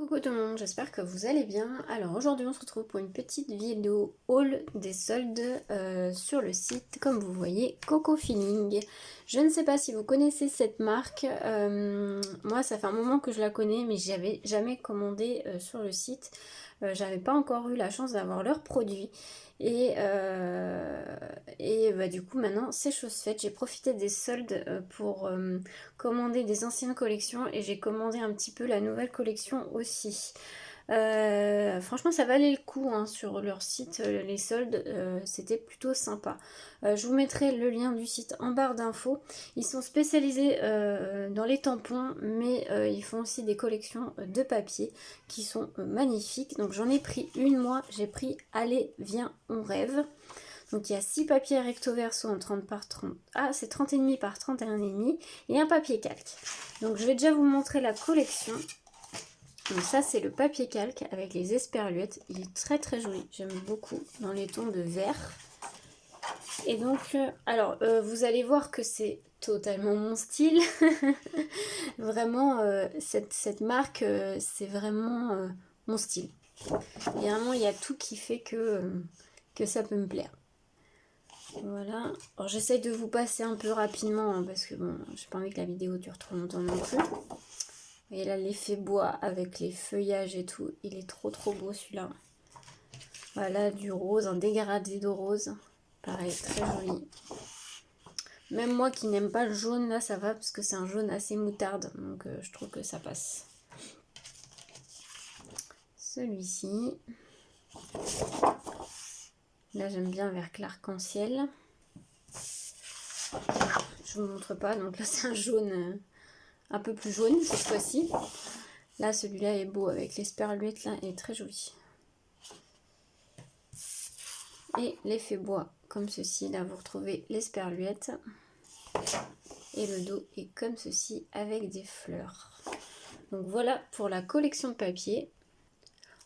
Coucou tout le monde, j'espère que vous allez bien. Alors aujourd'hui on se retrouve pour une petite vidéo haul des soldes sur le site, comme vous voyez, Coco Feeling. Je ne sais pas si vous connaissez cette marque, moi ça fait un moment que je la connais mais j'avais jamais commandé sur le site. J'avais pas encore eu la chance d'avoir leurs produits et bah, du coup maintenant c'est chose faite. J'ai profité des soldes pour commander des anciennes collections et j'ai commandé un petit peu la nouvelle collection aussi. Franchement ça valait le coup hein, sur leur site, les soldes, c'était plutôt sympa. Je vous mettrai le lien du site en barre d'infos. Ils sont spécialisés dans les tampons mais ils font aussi des collections de papier qui sont magnifiques. Donc j'en ai pris une moi, j'ai pris Allez viens on rêve. Donc il y a 6 papiers recto verso en 30 par 30. Ah, c'est 30,5 par 31,5 et un papier calque. Donc je vais déjà vous montrer la collection. Donc ça c'est le papier calque avec les esperluettes. Il est très très joli, j'aime beaucoup, dans les tons de vert. Et donc, vous allez voir que c'est totalement mon style. Vraiment, cette marque, c'est vraiment mon style. Et vraiment, il y a tout qui fait que ça peut me plaire. Voilà, alors j'essaye de vous passer un peu rapidement hein, parce que bon, j'ai pas envie que la vidéo dure trop longtemps non plus. Et là l'effet bois avec les feuillages et tout, il est trop beau celui-là. Voilà, du rose, un dégradé de rose, pareil, très joli. Même moi qui n'aime pas le jaune, là ça va parce que c'est un jaune assez moutarde, donc je trouve que ça passe. Celui-ci, là j'aime bien avec l'arc-en-ciel. Je vous montre pas, donc là c'est un jaune un peu plus jaune cette fois-ci. Là celui-là est beau avec l'esperluette, là il est très joli. Et l'effet bois comme ceci, là vous retrouvez l'esperluette. Et le dos est comme ceci avec des fleurs. Donc voilà pour la collection de papier.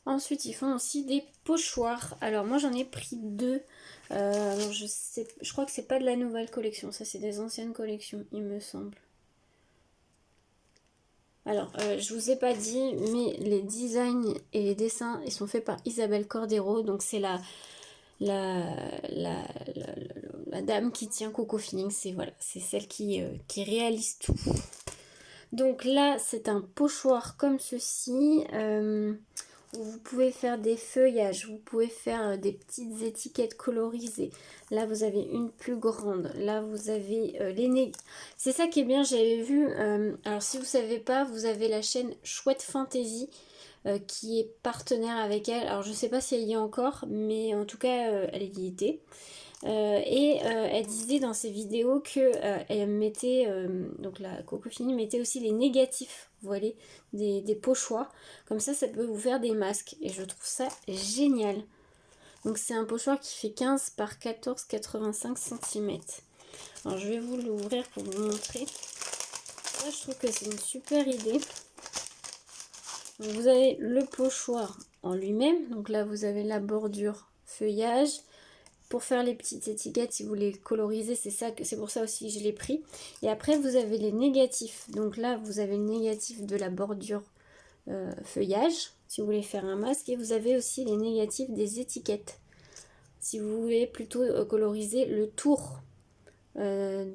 Ensuite, ils font aussi des pochoirs. Alors moi j'en ai pris deux. Je crois que c'est pas de la nouvelle collection. Ça c'est des anciennes collections, il me semble. Alors, je vous ai pas dit, mais les designs et les dessins, ils sont faits par Isabelle Cordero. Donc c'est la dame qui tient Coco Feeling. C'est voilà, c'est celle qui réalise tout. Donc là, c'est un pochoir comme ceci. Où vous pouvez faire des feuillages, vous pouvez faire des petites étiquettes colorisées. Là, vous avez une plus grande. Là, vous avez les nez. C'est ça qui est bien, j'avais vu. Alors, si vous ne savez pas, vous avez la chaîne Chouette Fantasy qui est partenaire avec elle. Alors, je ne sais pas si elle y est encore, mais en tout cas, elle y était. Elle disait dans ses vidéos que elle mettait, donc la Coco Feeling mettait aussi les négatifs, vous voyez, des pochoirs. Comme ça peut vous faire des masques. Et je trouve ça génial. Donc c'est un pochoir qui fait 15 par 14,85 cm. Alors je vais vous l'ouvrir pour vous montrer. Là, je trouve que c'est une super idée. Donc, vous avez le pochoir en lui-même. Donc là, vous avez la bordure feuillage. Pour faire les petites étiquettes, si vous voulez coloriser, c'est pour ça aussi que je l'ai pris. Et après, vous avez les négatifs. Donc là, vous avez le négatif de la bordure feuillage, si vous voulez faire un masque. Et vous avez aussi les négatifs des étiquettes. Si vous voulez plutôt coloriser le tour, le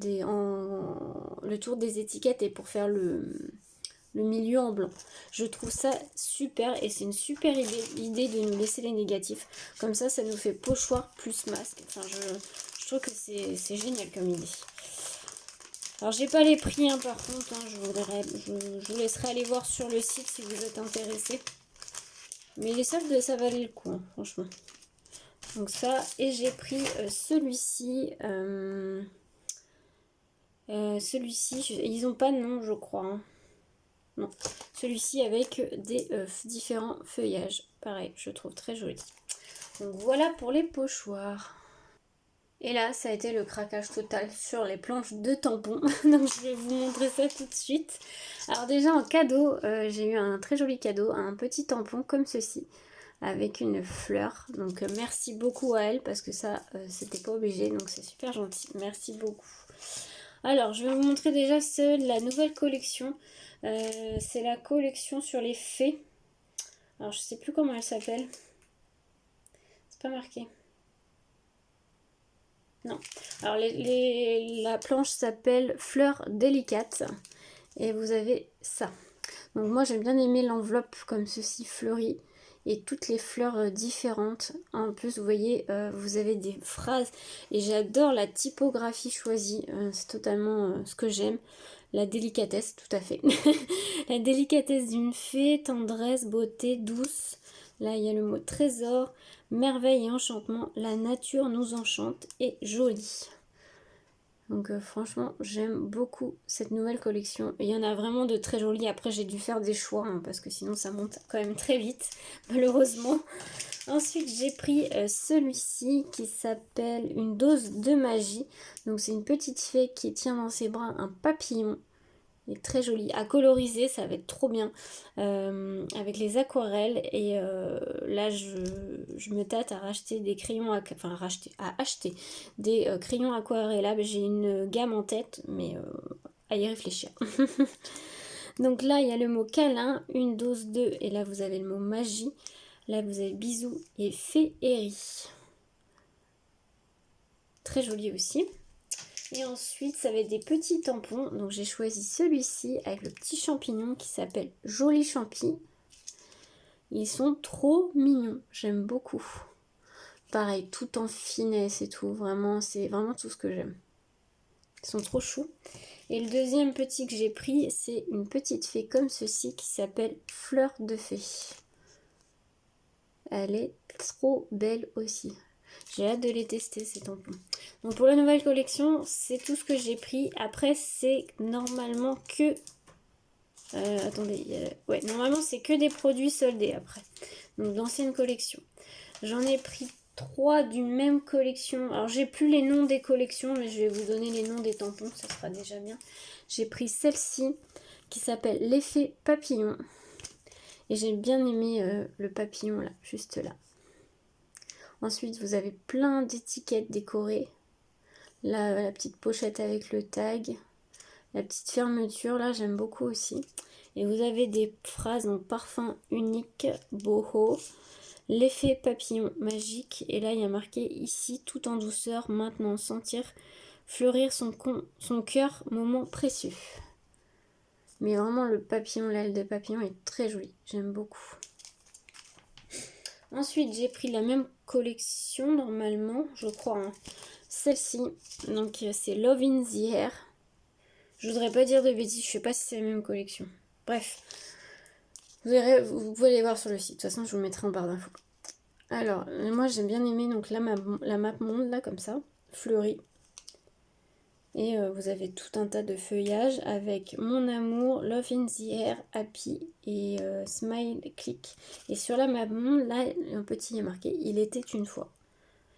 tour des étiquettes et pour faire le milieu en blanc. Je trouve ça super et c'est une super idée de nous laisser les négatifs. Comme ça nous fait pochoir plus masque. Enfin, je trouve que c'est génial comme idée. Alors, j'ai pas les prix, hein, par contre. Hein, je vous laisserai aller voir sur le site si vous êtes intéressé. Mais les soldes, ça valait le coup, hein, franchement. Donc ça, et j'ai pris celui-ci. Celui-ci, ils ont pas de nom, je crois. Hein. Non, celui-ci avec des différents feuillages. Pareil, je trouve très joli. Donc voilà pour les pochoirs. Et là, ça a été le craquage total sur les planches de tampons. Donc je vais vous montrer ça tout de suite. Alors déjà en cadeau, j'ai eu un très joli cadeau, un petit tampon comme ceci. Avec une fleur. Donc merci beaucoup à elle parce que ça, c'était pas obligé. Donc c'est super gentil. Merci beaucoup. Alors, je vais vous montrer déjà la nouvelle collection. C'est la collection sur les fées. Alors je sais plus comment elle s'appelle. C'est pas marqué. Non. Alors la planche s'appelle Fleurs délicates. Et vous avez ça. Donc moi j'ai bien aimé l'enveloppe comme ceci fleurie. Et toutes les fleurs différentes. En plus vous voyez vous avez des phrases. Et j'adore la typographie choisie. C'est totalement ce que j'aime. La délicatesse, tout à fait. La délicatesse d'une fée, tendresse, beauté, douce. Là, il y a le mot trésor, merveille et enchantement. La nature nous enchante et jolie. Donc franchement, j'aime beaucoup cette nouvelle collection. Et il y en a vraiment de très jolies. Après, j'ai dû faire des choix hein, parce que sinon ça monte quand même très vite, malheureusement. Ensuite, j'ai pris celui-ci qui s'appelle Une dose de magie. Donc c'est une petite fée qui tient dans ses bras un papillon. Il est très joli. À coloriser, ça va être trop bien. Avec les aquarelles. Et là, je me tâte à racheter des crayons. À acheter des crayons aquarellables. J'ai une gamme en tête, mais à y réfléchir. Donc là, il y a le mot câlin, une dose de. Et là, vous avez le mot magie. Là, vous avez bisous et féerie. Très joli aussi. Et ensuite, ça va être des petits tampons. Donc, j'ai choisi celui-ci avec le petit champignon qui s'appelle Joli Champi. Ils sont trop mignons. J'aime beaucoup. Pareil, tout en finesse et tout. Vraiment, c'est vraiment tout ce que j'aime. Ils sont trop choux. Et le deuxième petit que j'ai pris, c'est une petite fée comme ceci qui s'appelle Fleur de Fée. Elle est trop belle aussi. J'ai hâte de les tester ces tampons. Donc pour la nouvelle collection, c'est tout ce que j'ai pris. Après, c'est normalement que... attendez, ouais, normalement c'est que des produits soldés après. Donc d'anciennes collections. J'en ai pris 3 d'une même collection. Alors j'ai plus les noms des collections, mais je vais vous donner les noms des tampons, ça sera déjà bien. J'ai pris celle-ci qui s'appelle l'effet papillon. Et j'ai bien aimé le papillon là, juste là. Ensuite, vous avez plein d'étiquettes décorées. Là, la petite pochette avec le tag. La petite fermeture, là, j'aime beaucoup aussi. Et vous avez des phrases, donc parfum unique, boho, l'effet papillon magique. Et là, il y a marqué ici, tout en douceur, maintenant, sentir fleurir son cœur, moment précieux. Mais vraiment, le papillon, l'aile de papillon est très jolie. J'aime beaucoup. Ensuite, j'ai pris la même collection, normalement, je crois. Hein. Celle-ci, donc c'est Love in the Air. Je voudrais pas dire de bêtises, je sais pas si c'est la même collection. Bref, vous verrez, vous pouvez aller voir sur le site. De toute façon, je vous mettrai en barre d'infos. Alors, moi j'ai bien aimé donc la map monde, là, comme ça, fleurie. Et vous avez tout un tas de feuillages avec Mon amour, Love in the Air, Happy et Smile, Click. Et sur la map monde, là, un petit est marqué Il était une fois.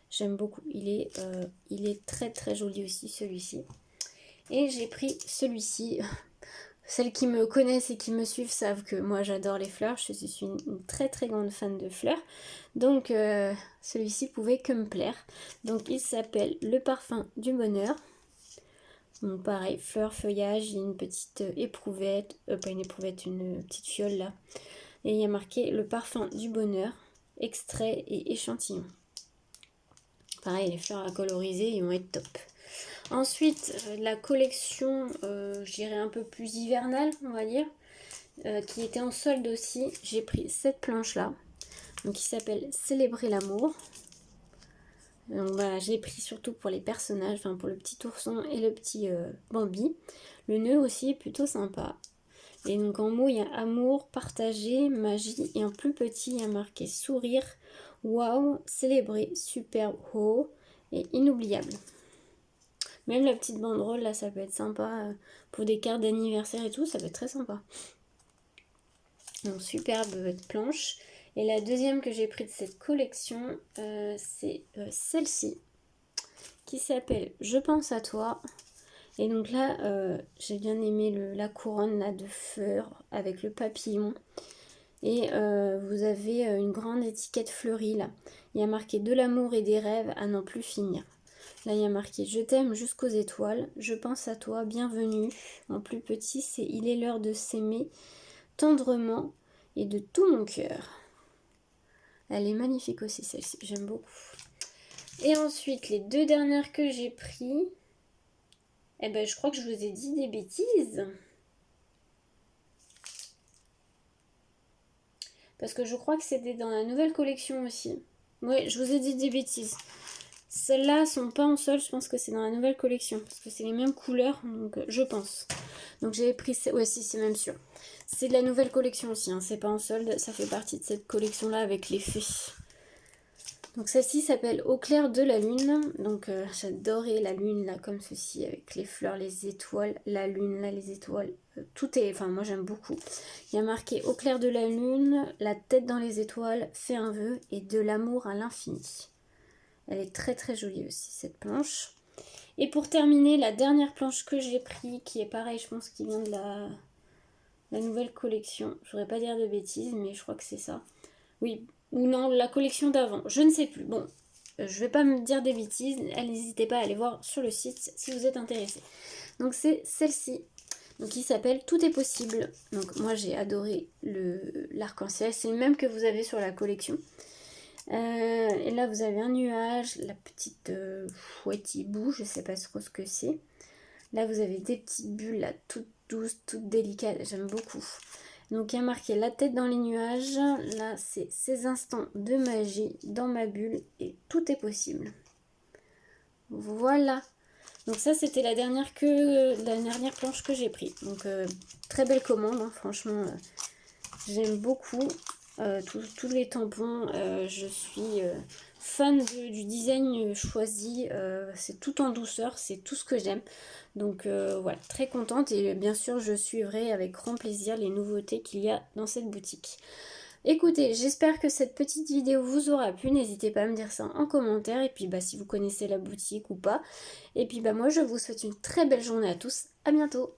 J'aime beaucoup. Il est très très joli aussi, celui-ci. Et j'ai pris celui-ci. Celles qui me connaissent et qui me suivent savent que moi j'adore les fleurs. Je suis une très très grande fan de fleurs. Donc celui-ci pouvait que me plaire. Donc il s'appelle Le parfum du bonheur. Donc pareil, fleurs, feuillage, il y a une petite éprouvette. Pas une éprouvette, une petite fiole là. Et il y a marqué Le parfum du bonheur. Extrait et échantillon. Pareil, les fleurs à coloriser, ils vont être top. Ensuite, la collection, je dirais un peu plus hivernale, on va dire, qui était en solde aussi. J'ai pris cette planche-là, donc qui s'appelle Célébrer l'amour. Donc voilà, je l'ai pris surtout pour les personnages, enfin pour le petit ourson et le petit Bambi. Le nœud aussi est plutôt sympa. Et donc en mots, il y a amour, partager, magie. Et en plus petit, il y a marqué sourire, waouh, célébrer, superbe, oh, et inoubliable. Même la petite banderole, là, ça peut être sympa. Pour des cartes d'anniversaire et tout, ça peut être très sympa. Donc, superbe planche. Et la deuxième que j'ai pris de cette collection, c'est celle-ci. Qui s'appelle Je pense à toi. Et donc là, j'ai bien aimé la couronne là, de fleurs avec le papillon. Et vous avez une grande étiquette fleurie là. Il y a marqué de l'amour et des rêves à n'en plus finir. Là, il y a marqué « Je t'aime jusqu'aux étoiles, je pense à toi, bienvenue ». En plus petit, c'est « Il est l'heure de s'aimer tendrement et de tout mon cœur ». Elle est magnifique aussi celle-ci, j'aime beaucoup. Et ensuite, les 2 dernières que j'ai pris, eh ben je crois que je vous ai dit des bêtises. Parce que je crois que c'était dans la nouvelle collection aussi. Oui, je vous ai dit des bêtises. Celles-là sont pas en solde, je pense que c'est dans la nouvelle collection. Parce que c'est les mêmes couleurs, donc je pense. Donc j'avais pris... Ouais, si, c'est même sûr. C'est de la nouvelle collection aussi, hein, c'est pas en solde. Ça fait partie de cette collection-là avec les fées. Donc celle-ci s'appelle Au clair de la lune. Donc j'adorais la lune là comme ceci avec les fleurs, les étoiles, la lune là, les étoiles. Tout est, enfin moi j'aime beaucoup. Il y a marqué Au clair de la lune, la tête dans les étoiles, fais un vœu et de l'amour à l'infini. Elle est très très jolie aussi cette planche. Et pour terminer, la dernière planche que j'ai pris, qui est pareil, je pense qu'il vient de la nouvelle collection. Je voudrais pas dire de bêtises, mais je crois que c'est ça. Oui, ou non, la collection d'avant, je ne sais plus. Bon, je vais pas me dire des bêtises, n'hésitez pas à aller voir sur le site si vous êtes intéressé. Donc c'est celle-ci, donc qui s'appelle Tout est possible. Donc moi j'ai adoré l'arc-en-ciel, c'est le même que vous avez sur la collection. Et là vous avez un nuage, la petite fouette hibou, je sais pas trop ce que c'est. Là vous avez des petites bulles là, toutes douces, toutes délicates, j'aime beaucoup. Donc il y a marqué la tête dans les nuages. Là c'est ces instants de magie dans ma bulle et tout est possible. Voilà. Donc ça c'était la dernière planche que j'ai prise. Donc très belle commande, hein, franchement. J'aime beaucoup tous les tampons. Je suis fan du design choisi. C'est tout en douceur, c'est tout ce que j'aime. Donc voilà, très contente et bien sûr je suivrai avec grand plaisir les nouveautés qu'il y a dans cette boutique. Écoutez, j'espère que cette petite vidéo vous aura plu, n'hésitez pas à me dire ça en commentaire et puis si vous connaissez la boutique ou pas. Et puis moi je vous souhaite une très belle journée à tous, à bientôt.